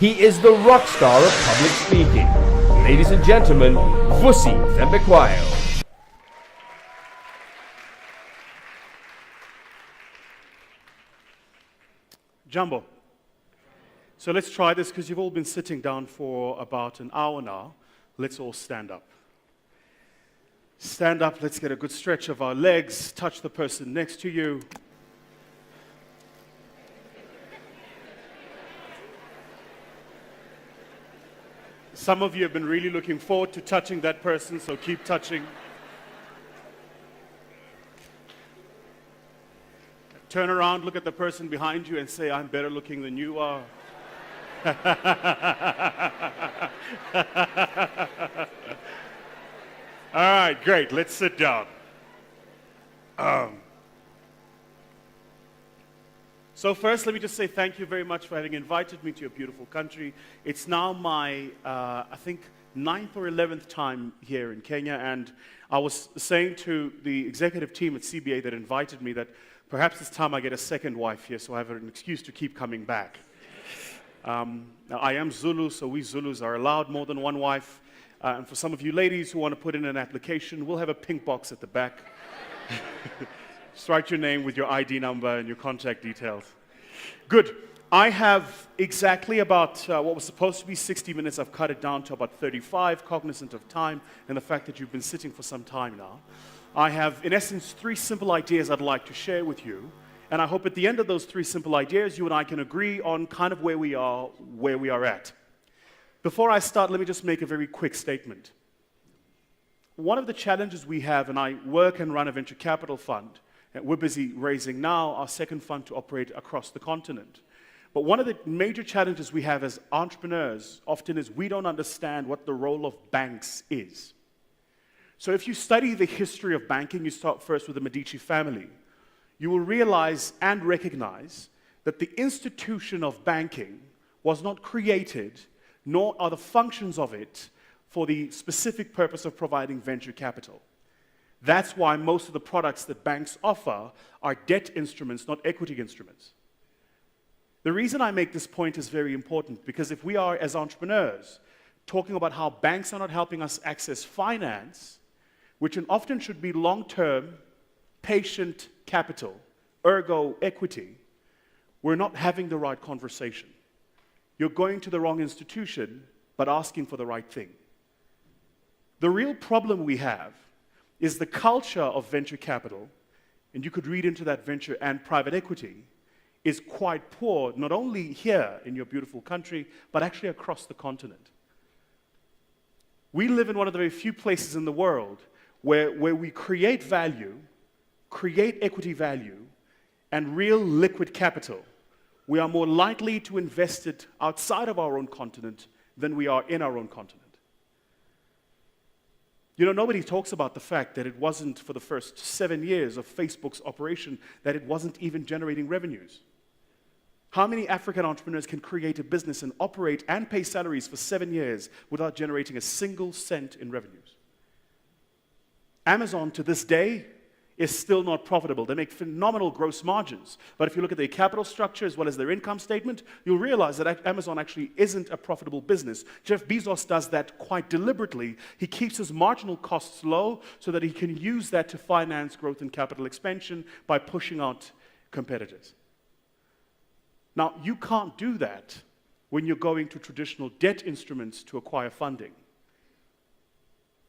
He is the rock star of public speaking. Ladies and gentlemen, Vusi Thembekwayo. Jumbo. So let's try this because you've all been sitting down for about an hour now. Let's all stand up. Stand up, let's get a good stretch of our legs. Touch the person next to you. Some of you have been really looking forward to touching that person, so keep touching. Turn around, look at the person behind you and say, I'm better looking than you are. All right, great. Let's sit down. So first, let me just say thank you very much for having invited me to your beautiful country. It's now my, I think, 9th or 11th time here in Kenya, and I was saying to the executive team at CBA that invited me that perhaps this time I get a second wife here, so I have an excuse to keep coming back. Now, I am Zulu, so we Zulus are allowed more than one wife. And for some of you ladies who want to put in an application, we'll have a pink box at the back. Just write your name with your ID number and your contact details. Good. I have exactly about what was supposed to be 60 minutes. I've cut it down to about 35, cognizant of time and the fact that you've been sitting for some time now. I have, in essence, 3 simple ideas I'd like to share with you. And I hope at the end of those 3 simple ideas, you and I can agree on kind of where we are at. Before I start, let me just make a very quick statement. One of the challenges we have, and I work and run a venture capital fund, and we're busy raising now our second fund to operate across the continent. But one of the major challenges we have as entrepreneurs often is we don't understand what the role of banks is. So if you study the history of banking, you start first with the Medici family, you will realize and recognize that the institution of banking was not created, nor are the functions of it for the specific purpose of providing venture capital. That's why most of the products that banks offer are debt instruments, not equity instruments. The reason I make this point is very important because if we are, as entrepreneurs, talking about how banks are not helping us access finance, which often should be long-term, patient capital, ergo equity, we're not having the right conversation. You're going to the wrong institution, but asking for the right thing. The real problem we have is the culture of venture capital, and you could read into that venture and private equity, is quite poor, not only here in your beautiful country, but actually across the continent. We live in one of the very few places in the world where we create value, create equity value, and real liquid capital. We are more likely to invest it outside of our own continent than we are in our own continent. You know, nobody talks about the fact that it wasn't for the first 7 years of Facebook's operation that it wasn't even generating revenues. How many African entrepreneurs can create a business and operate and pay salaries for 7 years without generating a single cent in revenues? Amazon, to this day, is still not profitable. They make phenomenal gross margins. But if you look at their capital structure as well as their income statement, you'll realize that Amazon actually isn't a profitable business. Jeff Bezos does that quite deliberately. He keeps his marginal costs low so that he can use that to finance growth and capital expansion by pushing out competitors. Now, you can't do that when you're going to traditional debt instruments to acquire funding.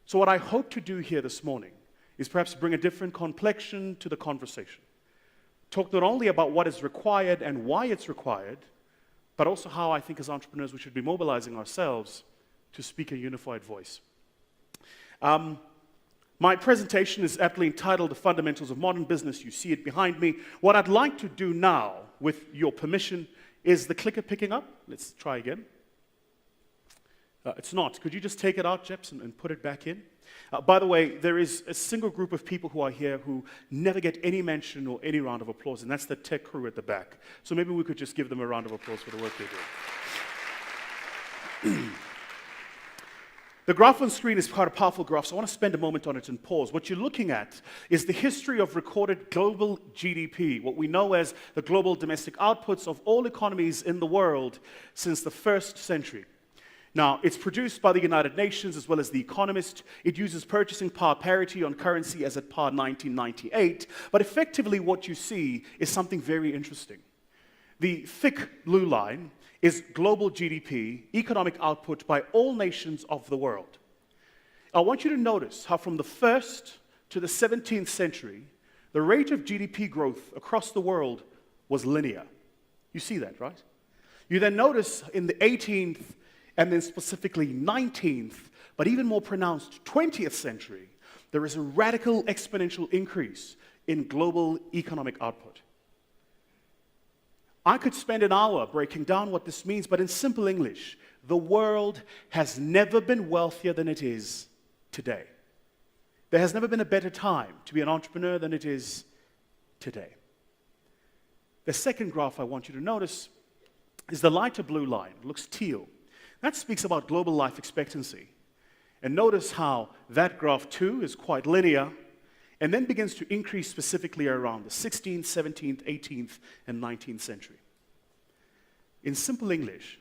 So what I hope to do here this morning is perhaps bring a different complexion to the conversation. Talk not only about what is required and why it's required, but also how I think as entrepreneurs we should be mobilizing ourselves to speak a unified voice. My presentation is aptly entitled The Fundamentals of Modern Business. You see it behind me. What I'd like to do now, with your permission, is the clicker picking up? Let's try again. It's not. Could you just take it out, Jeps, and put it back in? By the way, there is a single group of people who are here who never get any mention or any round of applause, and that's the tech crew at the back. So maybe we could just give them a round of applause for the work they do. The graph on screen is quite a powerful graph, so I want to spend a moment on it and pause. What you're looking at is the history of recorded global GDP, what we know as the global domestic outputs of all economies in the world since the first century. Now, it's produced by the United Nations as well as The Economist. It uses purchasing power parity on currency as at par 1998. But effectively, what you see is something very interesting. The thick blue line is global GDP, economic output by all nations of the world. I want you to notice how from the 1st to the 17th century, the rate of GDP growth across the world was linear. You see that, right? You then notice in the 18th and then specifically 19th, but even more pronounced 20th century, there is a radical exponential increase in global economic output. I could spend an hour breaking down what this means, but in simple English, the world has never been wealthier than it is today. There has never been a better time to be an entrepreneur than it is today. The second graph I want you to notice is the lighter blue line. It looks teal. That speaks about global life expectancy. And notice how that graph too is quite linear and then begins to increase specifically around the 16th, 17th, 18th, and 19th century. In simple English,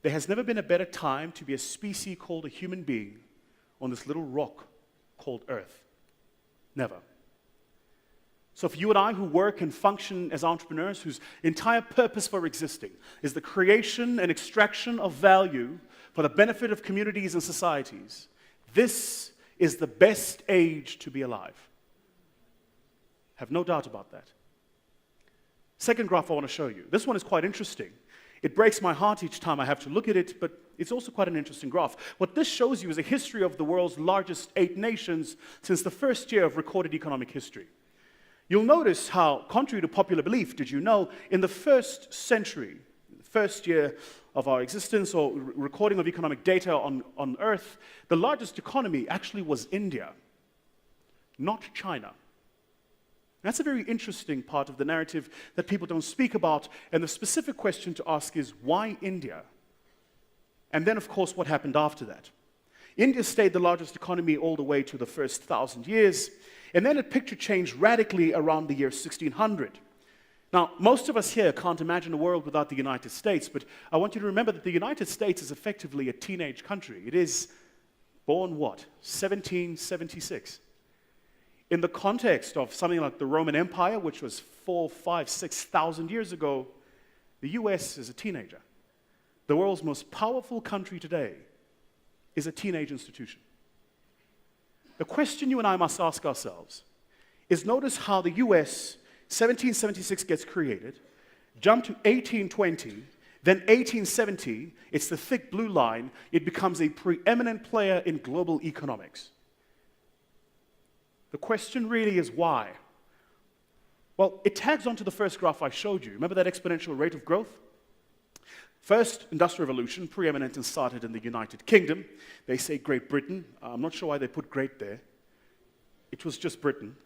there has never been a better time to be a species called a human being on this little rock called Earth. Never. So for you and I who work and function as entrepreneurs, whose entire purpose for existing is the creation and extraction of value for the benefit of communities and societies, this is the best age to be alive. Have no doubt about that. Second graph I want to show you. This one is quite interesting. It breaks my heart each time I have to look at it, but it's also quite an interesting graph. What this shows you is a history of the world's largest 8 nations since the first year of recorded economic history. You'll notice how, contrary to popular belief, did you know, in the first century, the first year of our existence or recording of economic data on Earth, the largest economy actually was India, not China. That's a very interesting part of the narrative that people don't speak about, and the specific question to ask is, why India? And then, of course, what happened after that? India stayed the largest economy all the way to the first 1,000 years, and then the picture changed radically around the year 1600. Now, most of us here can't imagine a world without the United States, but I want you to remember that the United States is effectively a teenage country. It is born what? 1776. In the context of something like the Roman Empire, which was 4,000, 5,000, 6,000 years ago, the US is a teenager. The world's most powerful country today is a teenage institution. The question you and I must ask ourselves is, notice how the US, 1776 gets created, jump to 1820, then 1870, it's the thick blue line, it becomes a preeminent player in global economics. The question really is why? Well, it tags onto the first graph I showed you. Remember that exponential rate of growth? First industrial revolution, preeminent and started in the United Kingdom. They say Great Britain. I'm not sure why they put great there. It was just Britain.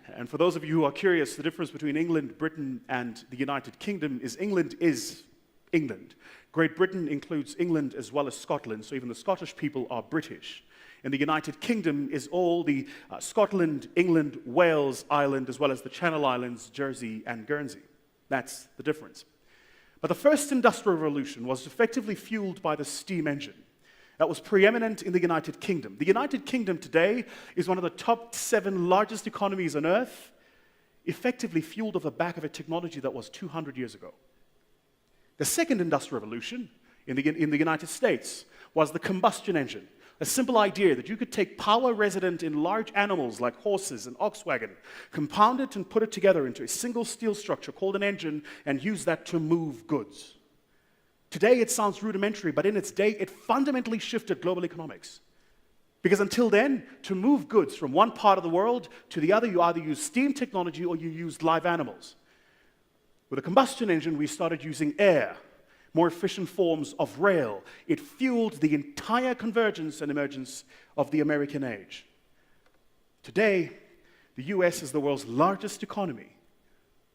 And for those of you who are curious, the difference between England, Britain, and the United Kingdom is England. Great Britain includes England as well as Scotland, so even the Scottish people are British. And the United Kingdom is all the Scotland, England, Wales, Ireland, as well as the Channel Islands, Jersey, and Guernsey. That's the difference. But the first industrial revolution was effectively fueled by the steam engine. That was preeminent in the United Kingdom. The United Kingdom today is one of the top 7 largest economies on earth, effectively fueled off the back of a technology that was 200 years ago. The second industrial revolution in the United States was the combustion engine. A simple idea that you could take power resident in large animals like horses and oxwagon, compound it and put it together into a single steel structure called an engine and use that to move goods. Today it sounds rudimentary, but in its day it fundamentally shifted global economics. Because until then, to move goods from one part of the world to the other, you either use steam technology or you used live animals. With a combustion engine, we started using air, more efficient forms of rail. It fueled the entire convergence and emergence of the American age. Today, the US is the world's largest economy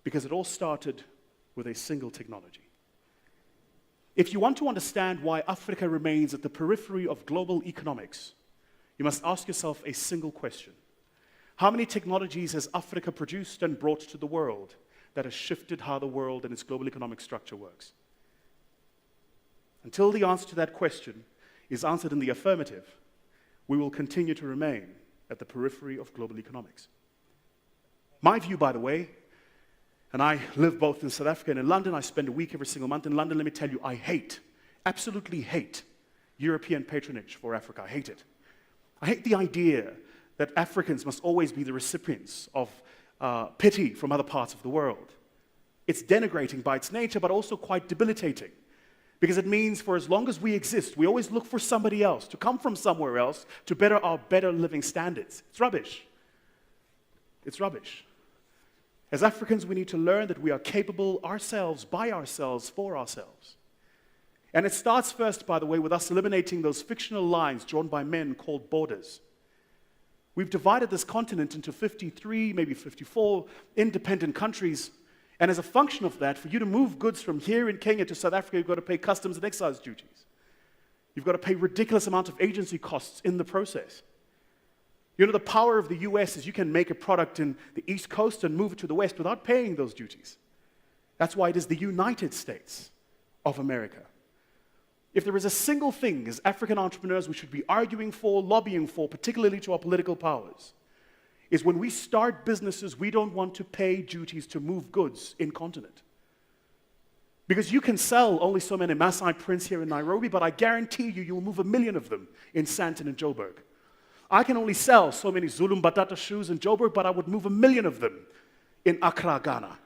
because it all started with a single technology. If you want to understand why Africa remains at the periphery of global economics, you must ask yourself a single question. How many technologies has Africa produced and brought to the world that has shifted how the world and its global economic structure works? Until the answer to that question is answered in the affirmative, we will continue to remain at the periphery of global economics. My view, by the way, and I live both in South Africa and in London. I spend a week every single month in London. Let me tell you, I hate, absolutely hate, European patronage for Africa. I hate it. I hate the idea that Africans must always be the recipients of pity from other parts of the world. It's denigrating by its nature, but also quite debilitating. Because it means for as long as we exist, we always look for somebody else, to come from somewhere else, to better our better living standards. It's rubbish. It's rubbish. As Africans, we need to learn that we are capable ourselves, by ourselves, for ourselves. And it starts first, by the way, with us eliminating those fictional lines drawn by men called borders. We've divided this continent into 53, maybe 54 independent countries. And as a function of that, for you to move goods from here in Kenya to South Africa, you've got to pay customs and excise duties. You've got to pay ridiculous amount of agency costs in the process. You know, the power of the US is you can make a product in the East Coast and move it to the West without paying those duties. That's why it is the United States of America. If there is a single thing as African entrepreneurs we should be arguing for, lobbying for, particularly to our political powers, is when we start businesses, we don't want to pay duties to move goods in continent. Because you can sell only so many Maasai prints here in Nairobi, but I guarantee you, you'll move 1 million of them in Sandton and Joburg. I can only sell so many Zulu Mbatata shoes in Joburg, but I would move 1 million of them in Accra, Ghana.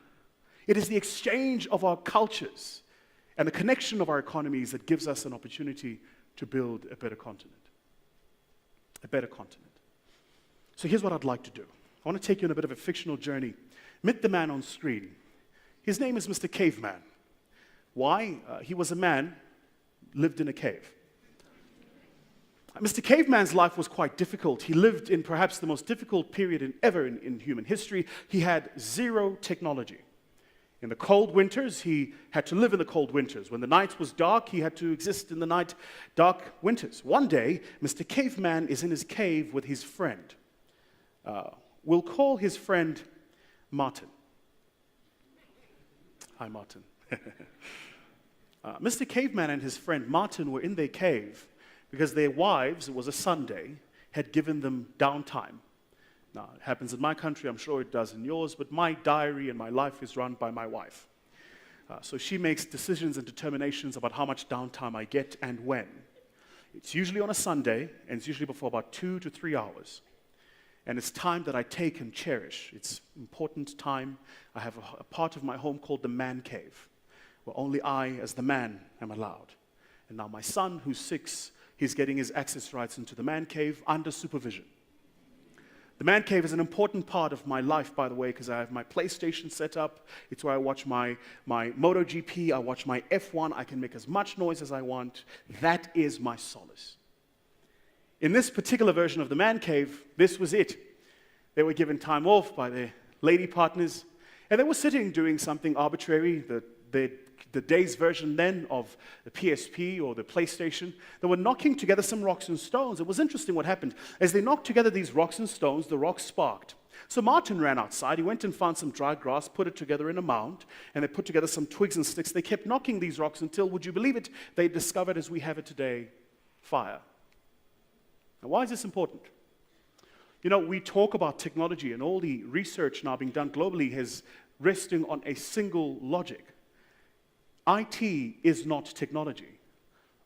It is the exchange of our cultures and the connection of our economies that gives us an opportunity to build a better continent. A better continent. So here's what I'd like to do. I want to take you on a bit of a fictional journey. Meet the man on screen. His name is Mr. Caveman. Why? He was a man, lived in a cave. Mr. Caveman's life was quite difficult. He lived in perhaps the most difficult period ever in human history. He had zero technology. In the cold winters, he had to live in the cold winters. When the night was dark, he had to exist in the night dark winters. One day, Mr. Caveman is in his cave with his friend. We'll call his friend Martin. Hi, Martin. Mr. Caveman and his friend Martin were in their cave because their wives, it was a Sunday, had given them downtime. Now, it happens in my country, I'm sure it does in yours, but my diary and my life is run by my wife. So she makes decisions and determinations about how much downtime I get and when. It's usually on a Sunday, and it's usually before about 2 to 3 hours. And it's time that I take and cherish. It's important time. I have a part of my home called the man cave, where only I, as the man, am allowed. And now my son, who's 6, he's getting his access rights into the man cave under supervision. The man cave is an important part of my life, by the way, because I have my PlayStation set up. It's where I watch my MotoGP, I watch my F1, I can make as much noise as I want. That is my solace. In this particular version of the man cave, this was it. They were given time off by their lady partners, and they were sitting doing something arbitrary, the day's version then of the PSP or the PlayStation. They were knocking together some rocks and stones. It was interesting what happened. As they knocked together these rocks and stones, the rocks sparked. So Martin ran outside. He went and found some dry grass, put it together in a mound, and they put together some twigs and sticks. They kept knocking these rocks until, would you believe it, they discovered, as we have it today, fire. Now, why is this important? You know, we talk about technology, and all the research now being done globally is resting on a single logic. IT is not technology.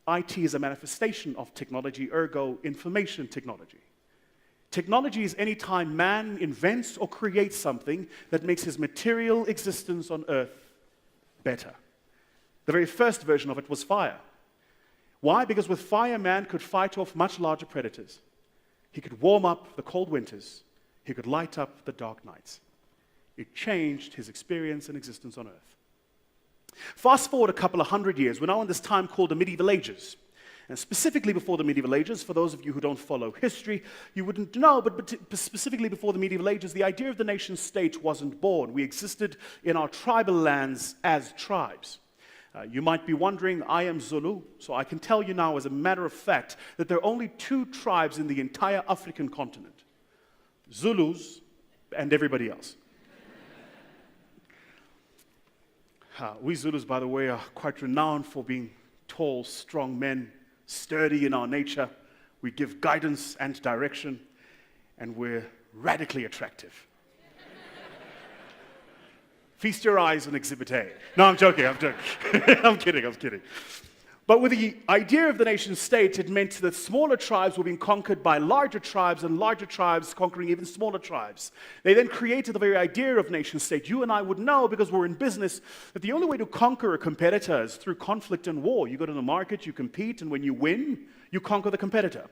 IT is a manifestation of technology, ergo information technology. Technology is any time man invents or creates something that makes his material existence on earth better. The very first version of it was fire. Why? Because with fire, man could fight off much larger predators. He could warm up the cold winters. He could light up the dark nights. It changed his experience and existence on earth. Fast forward a couple of hundred years, we're now in this time called the medieval ages. And specifically before the medieval ages, for those of you who don't follow history, you wouldn't know, but specifically before the medieval ages, the idea of the nation state wasn't born. We existed in our tribal lands as tribes. You might be wondering, I am Zulu, so I can tell you now as a matter of fact that there are only two tribes in the entire African continent: Zulus and everybody else. We Zulus, by the way, are quite renowned for being tall, strong men, sturdy in our nature. We give guidance and direction, and we're radically attractive. Feast your eyes on Exhibit A. No, I'm joking. I'm kidding. But with the idea of the nation state, it meant that smaller tribes were being conquered by larger tribes, and larger tribes conquering even smaller tribes. They then created the very idea of nation state. You and I would know, because we're in business, that the only way to conquer a competitor is through conflict and war. You go to the market, you compete, and when you win, you conquer the competitor.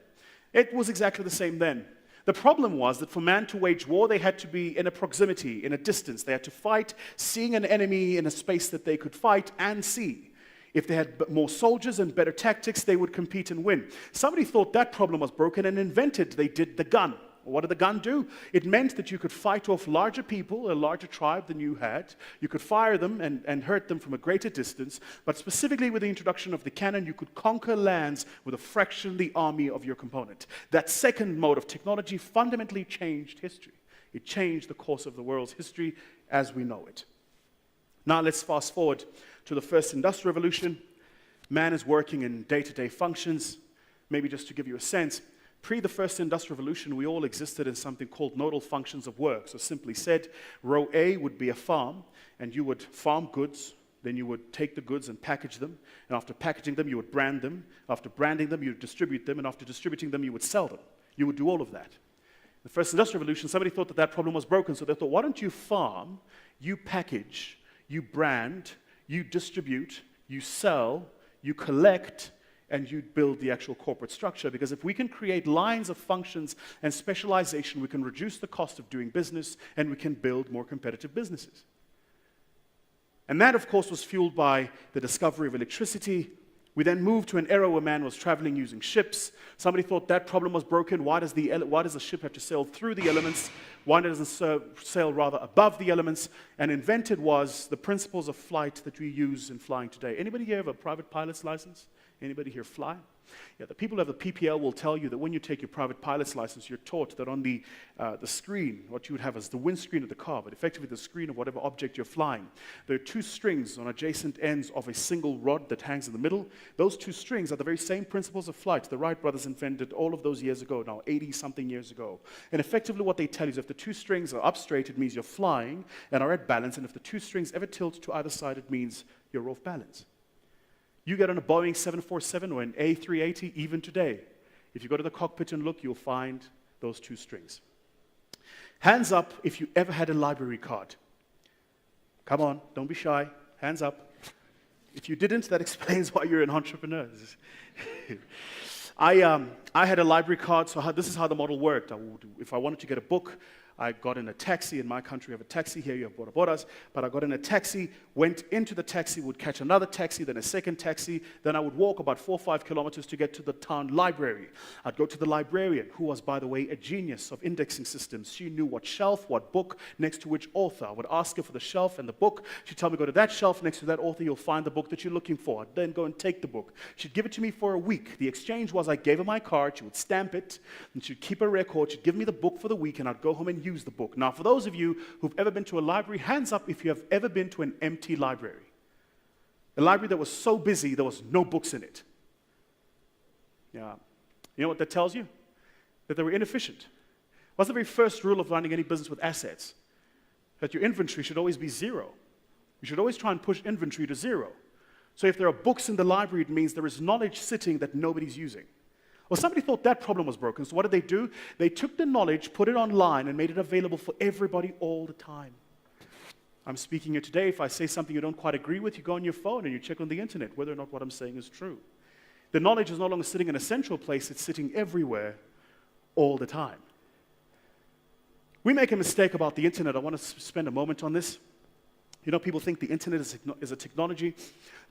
It was exactly the same then. The problem was that for man to wage war, they had to be in a proximity, in a distance. They had to fight, seeing an enemy in a space that they could fight and see. If they had more soldiers and better tactics, they would compete and win. Somebody thought that problem was broken and they did the gun. What did the gun do? It meant that you could fight off larger people, a larger tribe than you had. You could fire them and hurt them from a greater distance. But specifically with the introduction of the cannon, you could conquer lands with a fraction of the army of your component. That second mode of technology fundamentally changed history. It changed the course of the world's history as we know it. Now let's fast forward to the first industrial revolution. Man is working in day-to-day functions. Maybe just to give you a sense, pre the first industrial revolution, we all existed in something called nodal functions of work. So simply said, row A would be a farm, and you would farm goods. Then you would take the goods and package them. And after packaging them, you would brand them. After branding them, you would distribute them. And after distributing them, you would sell them. You would do all of that. The first industrial revolution, somebody thought that that problem was broken. So they thought, why don't you farm, you package, you brand, you distribute, you sell, you collect, and you build the actual corporate structure. Because if we can create lines of functions and specialization, we can reduce the cost of doing business, and we can build more competitive businesses. And that, of course, was fueled by the discovery of electricity. We then moved to an era where man was traveling using ships. Somebody thought that problem was broken. Why does the ship have to sail through the elements? Why doesn't it sail rather above the elements? And invented was the principles of flight that we use in flying today. Anybody here have a private pilot's license? Anybody here fly? Yeah, the people who have the PPL will tell you that when you take your private pilot's license, you're taught that on the screen, what you would have is the windscreen of the car, but effectively the screen of whatever object you're flying. There are two strings on adjacent ends of a single rod that hangs in the middle. Those two strings are the very same principles of flight the Wright brothers invented all of those years ago, now 80-something years ago. And effectively what they tell you is if the two strings are up straight, it means you're flying and are at balance, and if the two strings ever tilt to either side, it means you're off balance. You get on a Boeing 747 or an A380, even today, if you go to the cockpit and look, you'll find those two strings. Hands up if you ever had a library card. Come on, don't be shy. Hands up. If you didn't, that explains why you're an entrepreneur. I had a library card, so this is how the model worked. If I wanted to get a book, I got in a taxi. In my country, you have a taxi. Here you have bodabodas. But I got in a taxi, went into the taxi, would catch another taxi, then a second taxi. Then I would walk about 4 or 5 kilometers to get to the town library. I'd go to the librarian, who was, by the way, a genius of indexing systems. She knew what shelf, what book, next to which author. I would ask her for the shelf and the book. She'd tell me, go to that shelf, next to that author, you'll find the book that you're looking for. I'd then go and take the book. She'd give it to me for a week. The exchange was I gave her my card, she would stamp it, and she'd keep a record. She'd give me the book for the week, and I'd go home and use the book. Now, for those of you who've ever been to a library, hands up if you have ever been to an empty library. A library that was so busy, there was no books in it. Yeah. You know what that tells you? That they were inefficient. What's the very first rule of running any business with assets? That your inventory should always be zero. You should always try and push inventory to zero. So if there are books in the library, it means there is knowledge sitting that nobody's using. Well, somebody thought that problem was broken, so what did they do? They took the knowledge, put it online, and made it available for everybody all the time. I'm speaking here today. If I say something you don't quite agree with, you go on your phone and you check on the internet whether or not what I'm saying is true. The knowledge is no longer sitting in a central place, it's sitting everywhere all the time. We make a mistake about the internet. I want to spend a moment on this. People think the internet is a technology,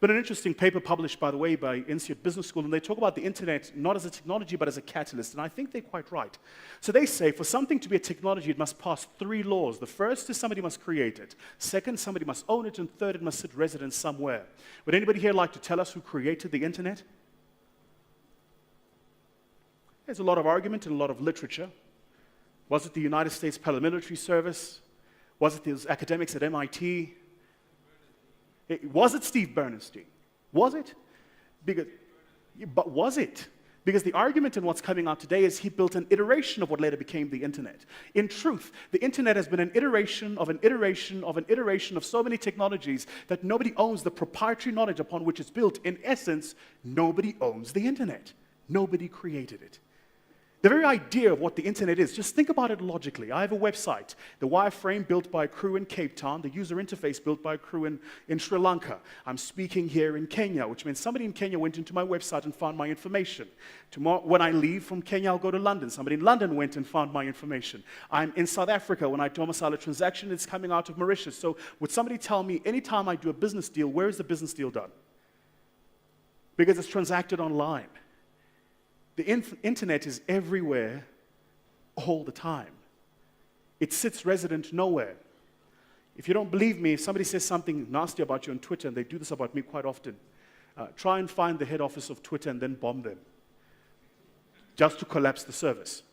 but an interesting paper published, by the way, by Institute Business School, and they talk about the internet not as a technology, but as a catalyst, and I think they're quite right. So they say for something to be a technology, it must pass 3 laws. The first is somebody must create it. Second, somebody must own it, and third, it must sit resident somewhere. Would anybody here like to tell us who created the internet? There's a lot of argument and a lot of literature. Was it the United States Paramilitary Service? Was it those academics at MIT? Was it Steve Bernstein? Was it? But was it? Because the argument in what's coming out today is he built an iteration of what later became the internet. In truth, the internet has been an iteration of an iteration of an iteration of so many technologies that nobody owns the proprietary knowledge upon which it's built. In essence, nobody owns the internet. Nobody created it. The very idea of what the internet is, just think about it logically. I have a website, the wireframe built by a crew in Cape Town, the user interface built by a crew in Sri Lanka. I'm speaking here in Kenya, which means somebody in Kenya went into my website and found my information. Tomorrow, when I leave from Kenya, I'll go to London. Somebody in London went and found my information. I'm in South Africa. When I domicile a transaction, it's coming out of Mauritius. So would somebody tell me, anytime I do a business deal, where is the business deal done? Because it's transacted online. The internet is everywhere, all the time. It sits resident nowhere. If you don't believe me, if somebody says something nasty about you on Twitter, and they do this about me quite often, try and find the head office of Twitter and then bomb them, just to collapse the service.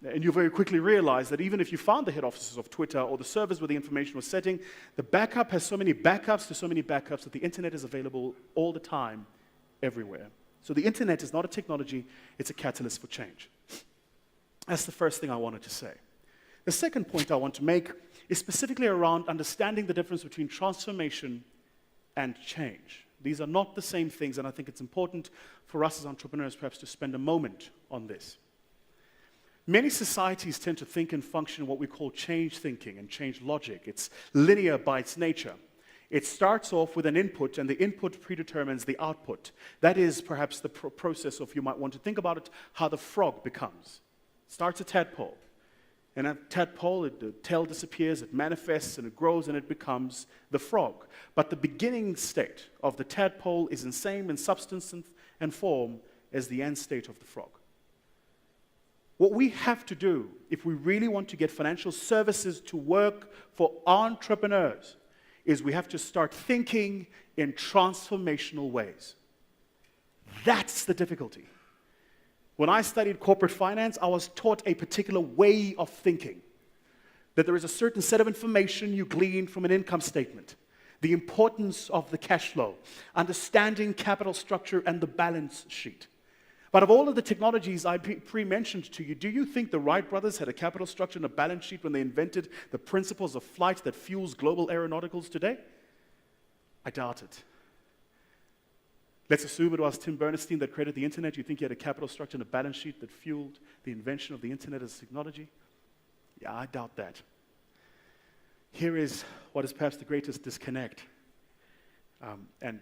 And you very quickly realize that even if you found the head offices of Twitter or the servers where the information was sitting, the backup has so many backups to so many backups that the internet is available all the time, everywhere. So the internet is not a technology, it's a catalyst for change. That's the first thing I wanted to say. The second point I want to make is specifically around understanding the difference between transformation and change. These are not the same things, and I think it's important for us as entrepreneurs perhaps to spend a moment on this. Many societies tend to think and function in what we call change thinking and change logic. It's linear by its nature. It starts off with an input, and the input predetermines the output. That is perhaps the process of, you might want to think about it, how the frog becomes. It starts a tadpole. And at tadpole, the tail disappears, it manifests, and it grows, and it becomes the frog. But the beginning state of the tadpole is the same in substance and form as the end state of the frog. What we have to do, if we really want to get financial services to work for entrepreneurs, is we have to start thinking in transformational ways. That's the difficulty. When I studied corporate finance, I was taught a particular way of thinking. That there is a certain set of information you glean from an income statement. The importance of the cash flow. Understanding capital structure and the balance sheet. But of all of the technologies I pre-mentioned to you, do you think the Wright brothers had a capital structure and a balance sheet when they invented the principles of flight that fuels global aeronauticals today? I doubt it. Let's assume it was Tim Bernstein that created the internet. You think he had a capital structure and a balance sheet that fueled the invention of the internet as a technology? Yeah, I doubt that. Here is what is perhaps the greatest disconnect. And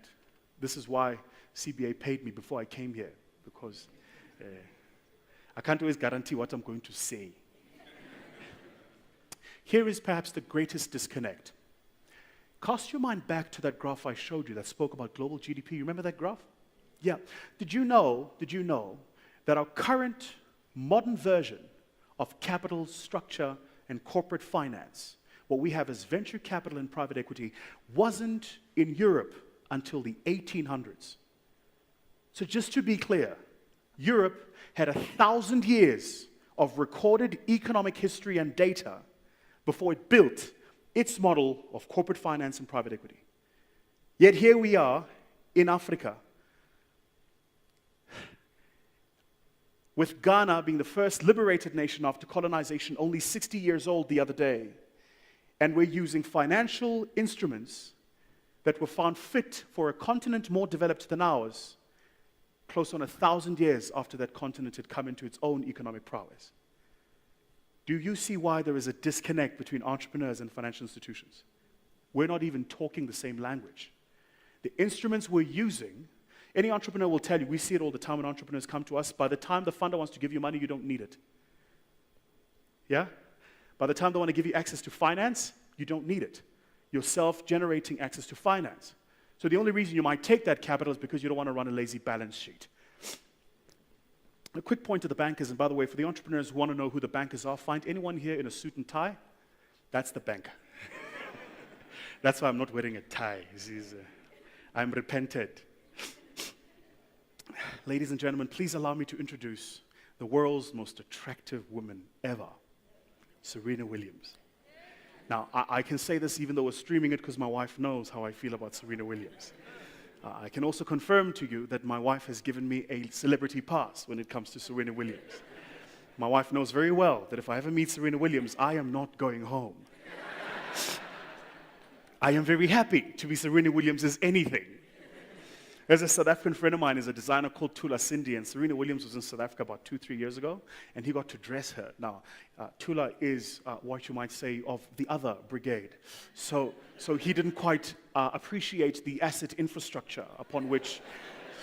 this is why CBA paid me before I came here. Because I can't always guarantee what I'm going to say. Here is perhaps the greatest disconnect. Cast your mind back to that graph I showed you that spoke about global GDP. You remember that graph? Yeah. Did you know that our current modern version of capital structure and corporate finance, what we have as venture capital and private equity, wasn't in Europe until the 1800s? So just to be clear, Europe had 1,000 years of recorded economic history and data before it built its model of corporate finance and private equity. Yet here we are in Africa, with Ghana being the first liberated nation after colonization, only 60 years old the other day, and we're using financial instruments that were found fit for a continent more developed than ours, close on 1,000 years after that continent had come into its own economic prowess. Do you see why there is a disconnect between entrepreneurs and financial institutions? We're not even talking the same language. The instruments we're using, any entrepreneur will tell you, we see it all the time when entrepreneurs come to us, by the time the funder wants to give you money, you don't need it. Yeah? By the time they want to give you access to finance, you don't need it. yourself generating access to finance. So the only reason you might take that capital is because you don't want to run a lazy balance sheet. A quick point to the bankers, and by the way, for the entrepreneurs who want to know who the bankers are, find anyone here in a suit and tie. That's the banker. That's why I'm not wearing a tie. I'm repented. Ladies and gentlemen, please allow me to introduce the world's most attractive woman ever, Serena Williams. Now, I can say this even though we're streaming it because my wife knows how I feel about Serena Williams. I can also confirm to you that my wife has given me a celebrity pass when it comes to Serena Williams. My wife knows very well that if I ever meet Serena Williams, I am not going home. I am very happy to be Serena Williams' anything. There's a South African friend of mine, is a designer called Tula Cindy, and Serena Williams was in South Africa about 2-3 years ago, and he got to dress her. Now, Tula is what you might say of the other brigade. So he didn't quite appreciate the asset infrastructure upon which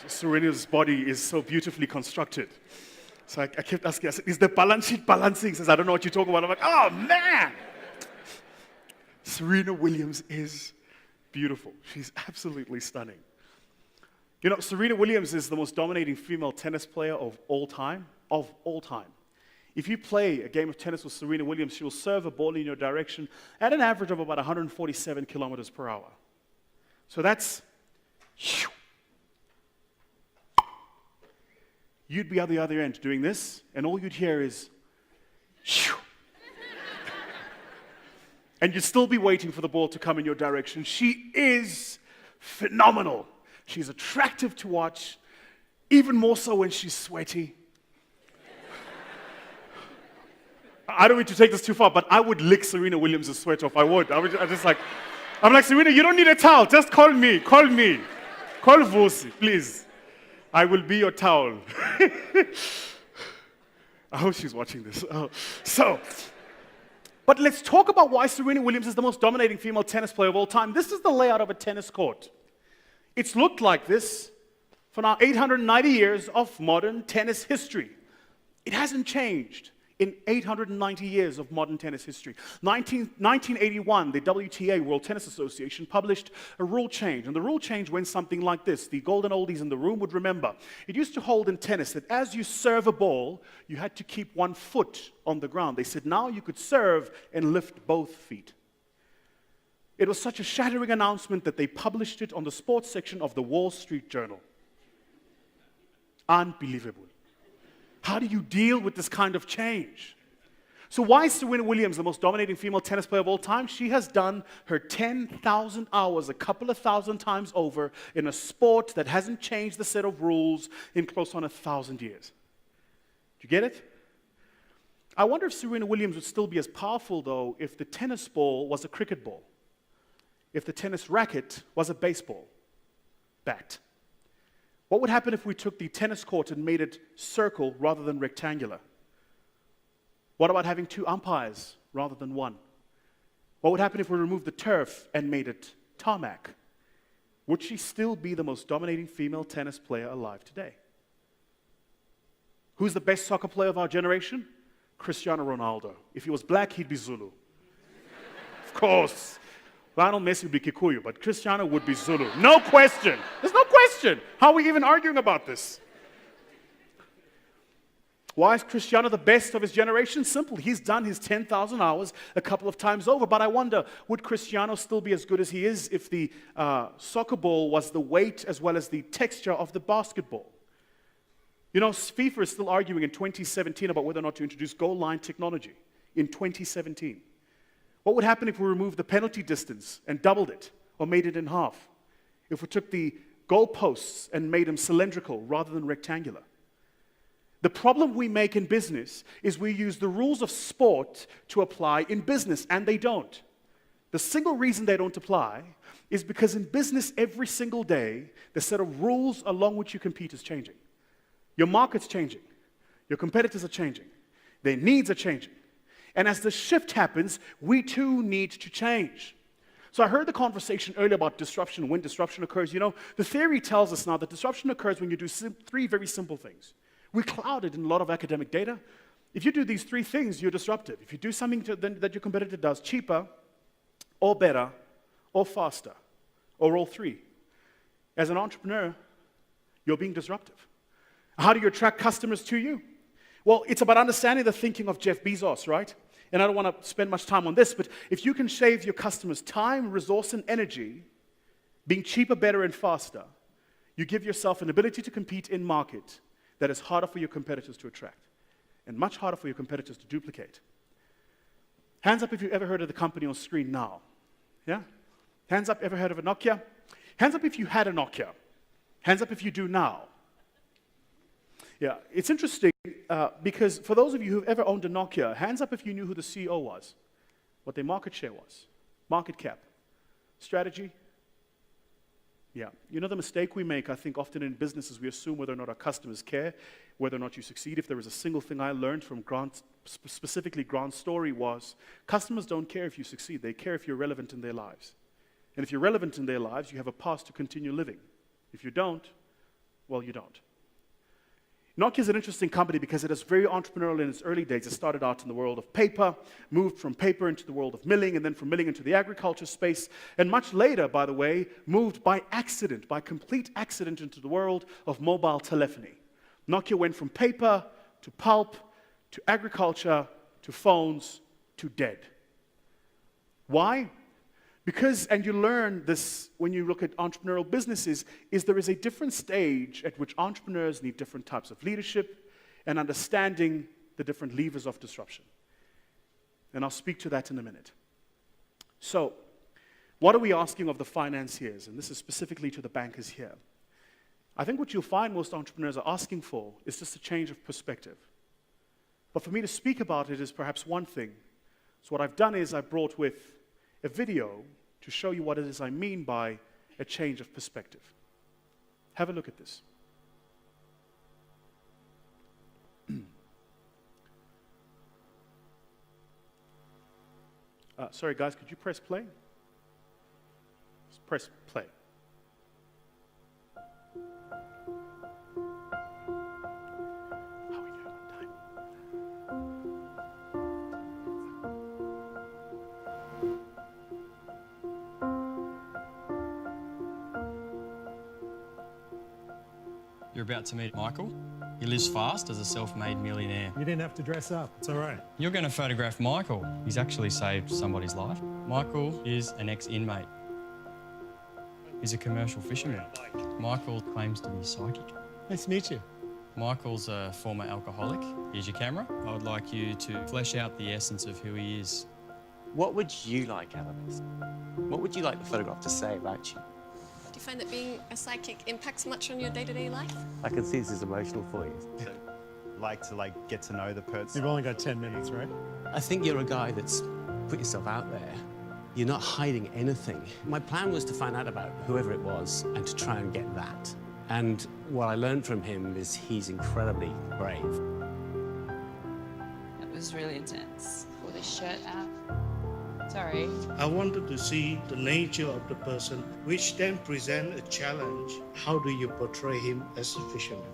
Serena's body is so beautifully constructed. So I kept asking, I said, is the balance sheet balancing? He says, I don't know what you're talking about. I'm like, oh man! Serena Williams is beautiful. She's absolutely stunning. You know, Serena Williams is the most dominating female tennis player of all time. Of all time. If you play a game of tennis with Serena Williams, she will serve a ball in your direction at an average of about 147 kilometers per hour. So that's... You'd be at the other end doing this, and all you'd hear is... And you'd still be waiting for the ball to come in your direction. She is phenomenal. She's attractive to watch, even more so when she's sweaty. I don't mean to take this too far, but I would lick Serena Williams' sweat off. I'm like, Serena, you don't need a towel. Just call me. Call Vusi, please. I will be your towel. I hope she's watching this. But let's talk about why Serena Williams is the most dominating female tennis player of all time. This is the layout of a tennis court. It's looked like this for now 890 years of modern tennis history. It hasn't changed in 890 years of modern tennis history. 1981, the WTA, World Tennis Association, published a rule change. And the rule change went something like this. The golden oldies in the room would remember. It used to hold in tennis that as you serve a ball, you had to keep one foot on the ground. They said now you could serve and lift both feet. It was such a shattering announcement that they published it on the sports section of the Wall Street Journal. Unbelievable. How do you deal with this kind of change? So why is Serena Williams the most dominating female tennis player of all time? She has done her 10,000 hours a couple of thousand times over in a sport that hasn't changed the set of rules in close on 1,000 years. Do you get it? I wonder if Serena Williams would still be as powerful, though, if the tennis ball was a cricket ball. If the tennis racket was a baseball bat. What would happen if we took the tennis court and made it circle rather than rectangular? What about having 2 umpires rather than 1? What would happen if we removed the turf and made it tarmac? Would she still be the most dominating female tennis player alive today? Who's the best soccer player of our generation? Cristiano Ronaldo. If he was black, he'd be Zulu. Of course. Lionel Messi would be Kikuyu, but Cristiano would be Zulu. No question. There's no question. How are we even arguing about this? Why is Cristiano the best of his generation? Simple. He's done his 10,000 hours a couple of times over. But I wonder, would Cristiano still be as good as he is if the soccer ball was the weight as well as the texture of the basketball? You know, FIFA is still arguing in 2017 about whether or not to introduce goal line technology in 2017. What would happen if we removed the penalty distance and doubled it or made it in half? If we took the goalposts and made them cylindrical rather than rectangular? The problem we make in business is we use the rules of sport to apply in business, and they don't. The single reason they don't apply is because in business every single day, the set of rules along which you compete is changing. Your market's changing. Your competitors are changing. Their needs are changing. And as the shift happens, we too need to change. So I heard the conversation earlier about disruption, when disruption occurs. You know, the theory tells us now that disruption occurs when you do 3 very simple things. We cloud it in a lot of academic data. If you do these 3 things, you're disruptive. If you do something that your competitor does cheaper or better or faster, or all three? As an entrepreneur, you're being disruptive. How do you attract customers to you? Well, it's about understanding the thinking of Jeff Bezos, right? And I don't want to spend much time on this, but if you can save your customers time, resource, and energy, being cheaper, better, and faster, you give yourself an ability to compete in market that is harder for your competitors to attract and much harder for your competitors to duplicate. Hands up if you've ever heard of the company on screen now. Yeah? Hands up, ever heard of a Nokia? Hands up if you had a Nokia. Hands up if you do now. Yeah, it's interesting because for those of you who've ever owned a Nokia, hands up if you knew who the CEO was, what their market share was, market cap, strategy. Yeah, you know the mistake we make, I think, often in businesses, we assume whether or not our customers care, whether or not you succeed. If there was a single thing I learned from specifically Grant's story was, customers don't care if you succeed, they care if you're relevant in their lives. And if you're relevant in their lives, you have a path to continue living. If you don't, well, you don't. Nokia is an interesting company because it is very entrepreneurial in its early days. It started out in the world of paper, moved from paper into the world of milling, and then from milling into the agriculture space, and much later, by the way, moved by accident, by complete accident, into the world of mobile telephony. Nokia went from paper to pulp to agriculture to phones to dead. Why? Because, and you learn this when you look at entrepreneurial businesses, is there is a different stage at which entrepreneurs need different types of leadership and understanding the different levers of disruption. And I'll speak to that in a minute. So, what are we asking of the financiers? And this is specifically to the bankers here. I think what you'll find most entrepreneurs are asking for is just a change of perspective. But for me to speak about it is perhaps one thing. So what I've done is I brought with a video to show you what it is I mean by a change of perspective. Have a look at this. Sorry guys, could you press play? Just press play. How are we doing on time? You're about to meet Michael. He lives fast as a self-made millionaire. You didn't have to dress up. It's all right. You're going to photograph Michael. He's actually saved somebody's life. Michael is an ex-inmate. He's a commercial fisherman. Michael claims to be psychic. Nice to meet you. Michael's a former alcoholic. Here's your camera. I would like you to flesh out the essence of who he is. What would you like out of this? What would you like the photograph to say about you? Do you find that being a psychic impacts much on your day-to-day life? I can see this is emotional for you. Like to get to know the person. You've only got 10 minutes, right? I think you're a guy that's put yourself out there. You're not hiding anything. My plan was to find out about whoever it was and to try and get that. And what I learned from him is he's incredibly brave. It was really intense. Pull this shirt out. Sorry. I wanted to see the nature of the person, which then present a challenge. How do you portray him as a fisherman?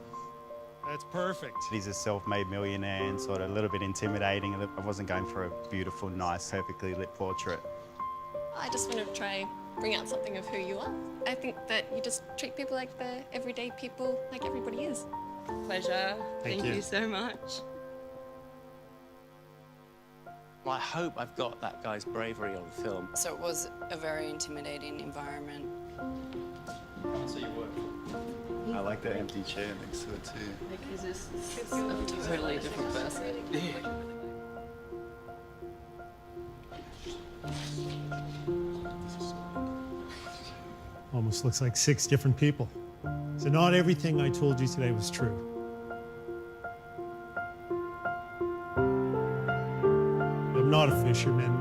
That's perfect. He's a self-made millionaire and sort of a little bit intimidating. I wasn't going for a beautiful, nice, perfectly lit portrait. I just want to try bring out something of who you are. I think that you just treat people like they're everyday people, like everybody is. Pleasure. Thank you you so much. Well, I hope I've got that guy's bravery on film. So it was a very intimidating environment. I like the empty chair next to it too. Because this is a totally different person. Almost looks like 6 different people. So not everything I told you today was true. I'm not a fisherman.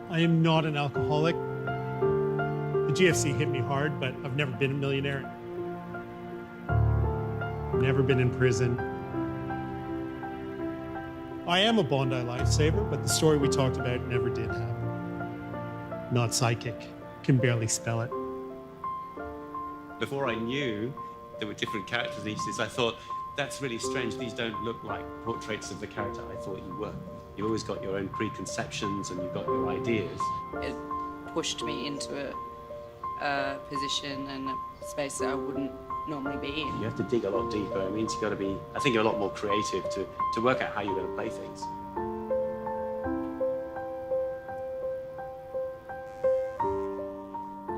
I am not an alcoholic. The GFC hit me hard, but I've never been a millionaire. Never been in prison. I am a Bondi lifesaver, but the story we talked about never did happen. Not psychic. Can barely spell it. Before I knew there were different characters in these, I thought, that's really strange. These don't look like portraits of the character I thought you were. You've always got your own preconceptions and you've got your ideas. It pushed me into a position and a space that I wouldn't normally be in. You have to dig a lot deeper. It means you've got to be, I think, a lot more creative to work out how you're going to play things.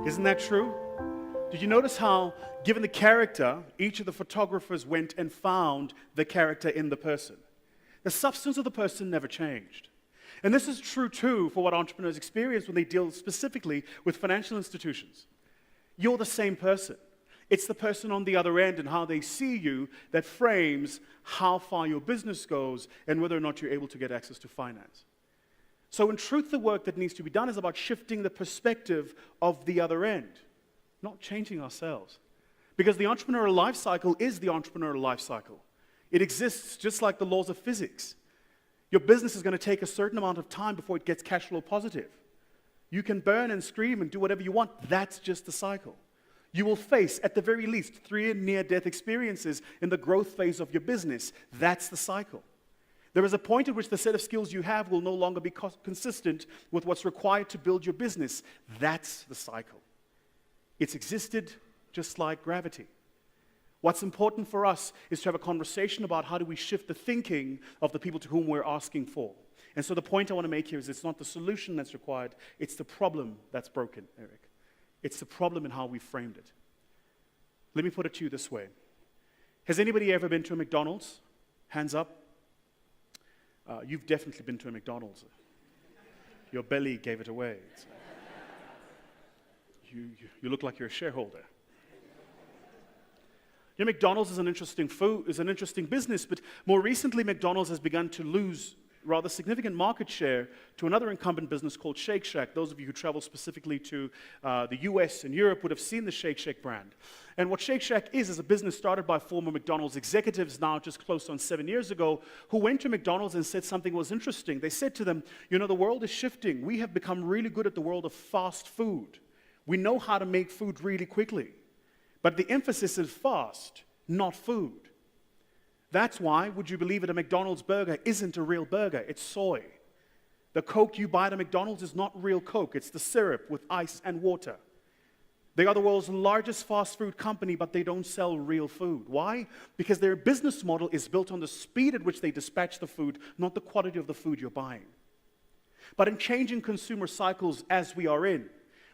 Isn't that true? Did you notice how, given the character, each of the photographers went and found the character in the person? The substance of the person never changed. And this is true, too, for what entrepreneurs experience when they deal specifically with financial institutions. You're the same person. It's the person on the other end and how they see you that frames how far your business goes and whether or not you're able to get access to finance. So in truth, the work that needs to be done is about shifting the perspective of the other end, not changing ourselves. Because the entrepreneurial life cycle is the entrepreneurial life cycle. It exists just like the laws of physics. Your business is going to take a certain amount of time before it gets cash flow positive. You can burn and scream and do whatever you want. That's just the cycle. You will face, at the very least, 3 near-death experiences in the growth phase of your business. That's the cycle. There is a point at which the set of skills you have will no longer be consistent with what's required to build your business. That's the cycle. It's existed just like gravity. What's important for us is to have a conversation about how do we shift the thinking of the people to whom we're asking for. And so the point I want to make here is it's not the solution that's required, it's the problem that's broken, Eric. It's the problem in how we framed it. Let me put it to you this way. Has anybody ever been to a McDonald's? Hands up. You've definitely been to a McDonald's. Your belly gave it away. You look like you're a shareholder. You know, McDonald's is an interesting business, but more recently McDonald's has begun to lose rather significant market share to another incumbent business called Shake Shack. Those of you who travel specifically to the US and Europe would have seen the Shake Shack brand. And what Shake Shack is a business started by former McDonald's executives now just close on 7 years ago who went to McDonald's and said something was interesting. They said to them, you know, the world is shifting. We have become really good at the world of fast food. We know how to make food really quickly. But the emphasis is fast, not food. That's why, would you believe it, a McDonald's burger isn't a real burger, it's soy. The Coke you buy at a McDonald's is not real Coke, it's the syrup with ice and water. They are the world's largest fast food company, but they don't sell real food. Why? Because their business model is built on the speed at which they dispatch the food, not the quality of the food you're buying. But in changing consumer cycles as we are in,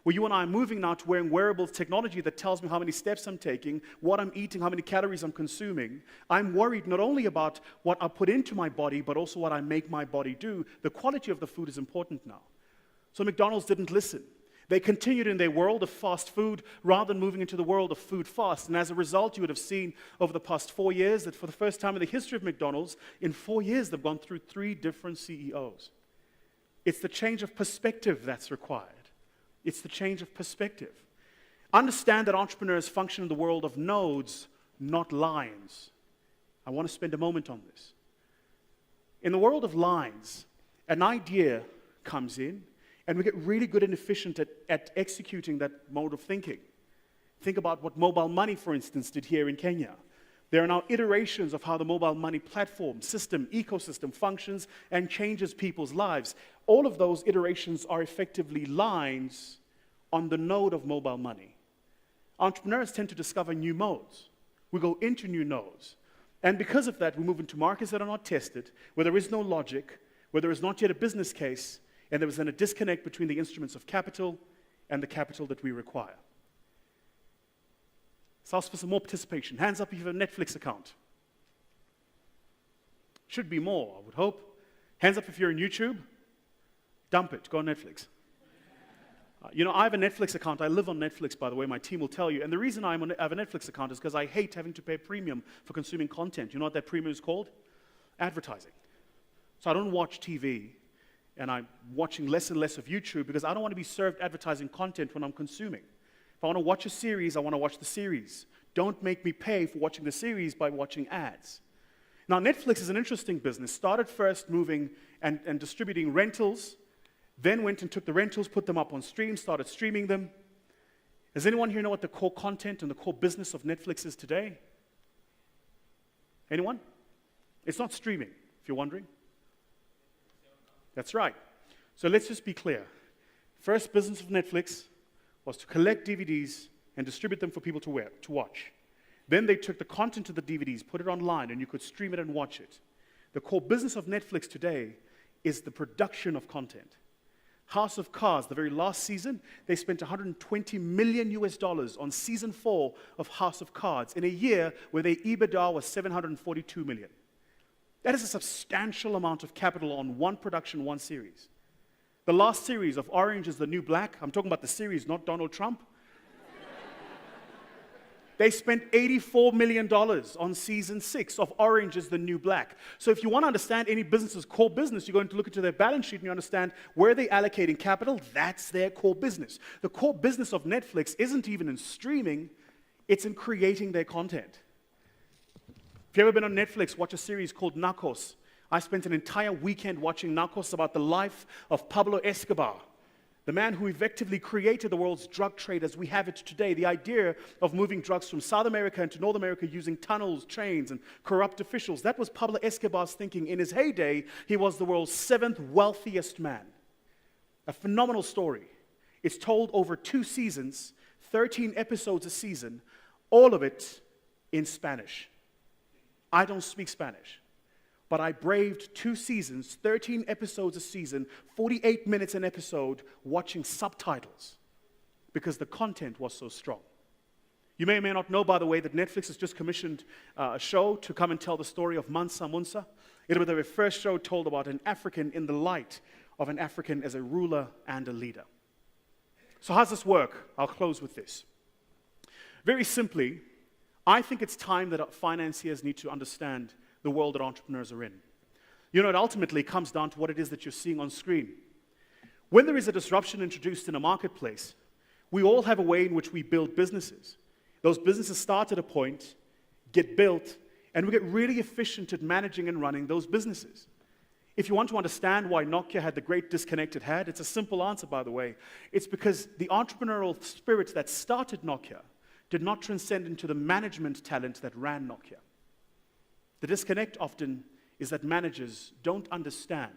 where you and I are moving now to wearing wearables technology that tells me how many steps I'm taking, what I'm eating, how many calories I'm consuming, I'm worried not only about what I put into my body, but also what I make my body do. The quality of the food is important now. So McDonald's didn't listen. They continued in their world of fast food rather than moving into the world of food fast. And as a result, you would have seen over the past 4 years that for the first time in the history of McDonald's, in 4 years, they've gone through 3 different CEOs. It's the change of perspective that's required. It's the change of perspective. Understand that entrepreneurs function in the world of nodes, not lines. I want to spend a moment on this. In the world of lines, an idea comes in, and we get really good and efficient at executing that mode of thinking. Think about what mobile money, for instance, did here in Kenya. There are now iterations of how the mobile money platform, system, ecosystem functions and changes people's lives. All of those iterations are effectively lines on the node of mobile money. Entrepreneurs tend to discover new modes. We go into new nodes. And because of that, we move into markets that are not tested, where there is no logic, where there is not yet a business case, and there is then a disconnect between the instruments of capital and the capital that we require. So ask for some more participation. Hands up if you have a Netflix account. Should be more, I would hope. Hands up if you're on YouTube. Dump it, go on Netflix. You know, I have a Netflix account. I live on Netflix, by the way. My team will tell you. And the reason I have a Netflix account is because I hate having to pay premium for consuming content. You know what that premium is called? Advertising. So I don't watch TV, and I'm watching less and less of YouTube because I don't want to be served advertising content when I'm consuming. If I want to watch a series, I want to watch the series. Don't make me pay for watching the series by watching ads. Now, Netflix is an interesting business. Started first moving and distributing rentals, then went and took the rentals, put them up on stream, started streaming them. Does anyone here know what the core content and the core business of Netflix is today? Anyone? It's not streaming, if you're wondering. That's right. So let's just be clear. first business of Netflix was to collect DVDs and distribute them for people to watch. Then they took the content of the DVDs, put it online, and you could stream it and watch it. The core business of Netflix today is the production of content. House of Cards, the very last season, they spent $120 million on season 4 of House of Cards in a year where their EBITDA was $742 million. That is a substantial amount of capital on one production, one series. The last series of Orange is the New Black, I'm talking about the series, not Donald Trump. They spent $84 million on season 6 of Orange is the New Black. So if you want to understand any business's core business, you're going to look into their balance sheet and you understand where they're allocating capital. That's their core business. The core business of Netflix isn't even in streaming, it's in creating their content. If you've ever been on Netflix, watch a series called Narcos. I spent an entire weekend watching Narcos about the life of Pablo Escobar, the man who effectively created the world's drug trade as we have it today. The idea of moving drugs from South America into North America using tunnels, trains, and corrupt officials. That was Pablo Escobar's thinking. In his heyday, he was the world's 7th wealthiest man. A phenomenal story. It's told over 2 seasons, 13 episodes a season, all of it in Spanish. I don't speak Spanish. But I braved 2 seasons, 13 episodes a season, 48 minutes an episode, watching subtitles because the content was so strong. You may or may not know, by the way, that Netflix has just commissioned a show to come and tell the story of Mansa Musa. It'll be the very first show told about an African in the light of an African as a ruler and a leader. So how does this work? I'll close with this. Very simply, I think it's time that financiers need to understand the world that entrepreneurs are in. You know, it ultimately comes down to what it is that you're seeing on screen. When there is a disruption introduced in a marketplace, we all have a way in which we build businesses. Those businesses start at a point, get built, and we get really efficient at managing and running those businesses. If you want to understand why Nokia had the great disconnect it had, it's a simple answer, by the way. It's because the entrepreneurial spirit that started Nokia did not transcend into the management talent that ran Nokia. The disconnect often is that managers don't understand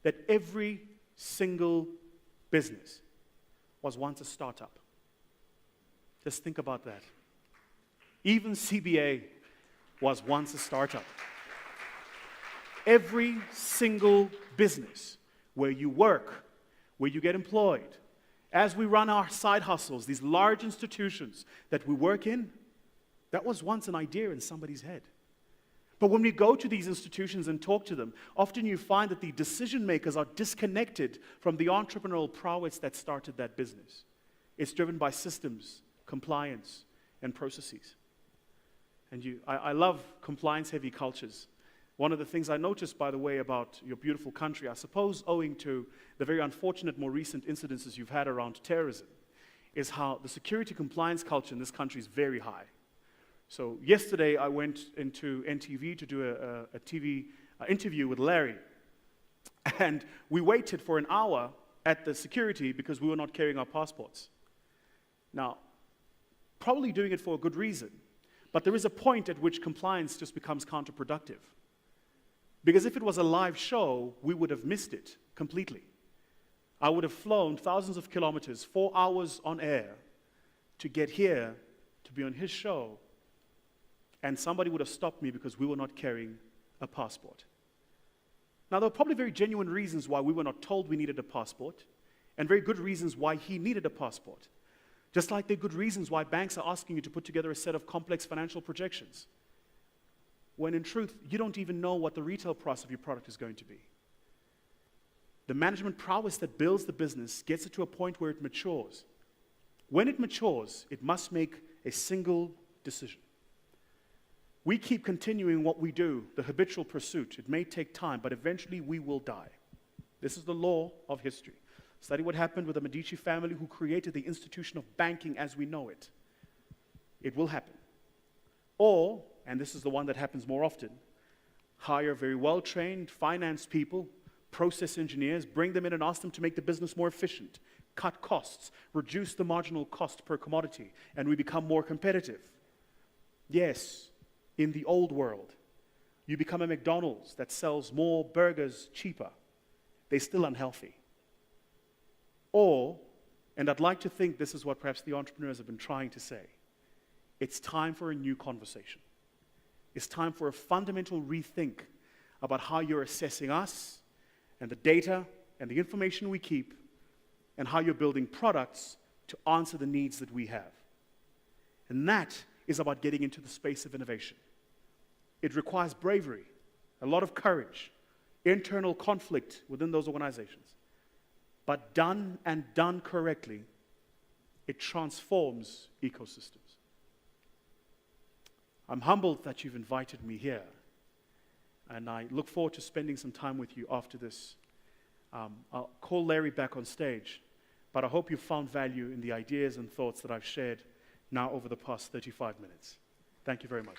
that every single business was once a startup. Just think about that. Even CBA was once a startup. Every single business where you work, where you get employed, as we run our side hustles, these large institutions that we work in, that was once an idea in somebody's head. But when we go to these institutions and talk to them, often you find that the decision makers are disconnected from the entrepreneurial prowess that started that business. It's driven by systems, compliance, and processes. And I love compliance-heavy cultures. One of the things I noticed, by the way, about your beautiful country, I suppose owing to the very unfortunate, more recent incidences you've had around terrorism, is how the security compliance culture in this country is very high. So yesterday I went into NTV to do a TV interview with Larry. And we waited for an hour at the security because we were not carrying our passports. Now, probably doing it for a good reason, but there is a point at which compliance just becomes counterproductive. Because if it was a live show, we would have missed it completely. I would have flown thousands of kilometers, 4 hours on air, to get here, to be on his show, and somebody would have stopped me because we were not carrying a passport. Now, there were probably very genuine reasons why we were not told we needed a passport, and very good reasons why he needed a passport. Just like there are good reasons why banks are asking you to put together a set of complex financial projections, when in truth, you don't even know what the retail price of your product is going to be. The management prowess that builds the business gets it to a point where it matures. When it matures, it must make a single decision. We keep continuing what we do, the habitual pursuit. It may take time, but eventually we will die. This is the law of history. Study what happened with the Medici family who created the institution of banking as we know it. It will happen. Or, and this is the one that happens more often, hire very well-trained finance people, process engineers, bring them in and ask them to make the business more efficient, cut costs, reduce the marginal cost per commodity, and we become more competitive. Yes, in the old world, you become a McDonald's that sells more burgers cheaper. They're still unhealthy. Or, and I'd like to think this is what perhaps the entrepreneurs have been trying to say, it's time for a new conversation. It's time for a fundamental rethink about how you're assessing us and the data and the information we keep and how you're building products to answer the needs that we have. And that is about getting into the space of innovation. It requires bravery, a lot of courage, internal conflict within those organizations. But done and done correctly, it transforms ecosystems. I'm humbled that you've invited me here, and I look forward to spending some time with you after this. I'll call Larry back on stage, but I hope you found value in the ideas and thoughts that I've shared now over the past 35 minutes. Thank you very much.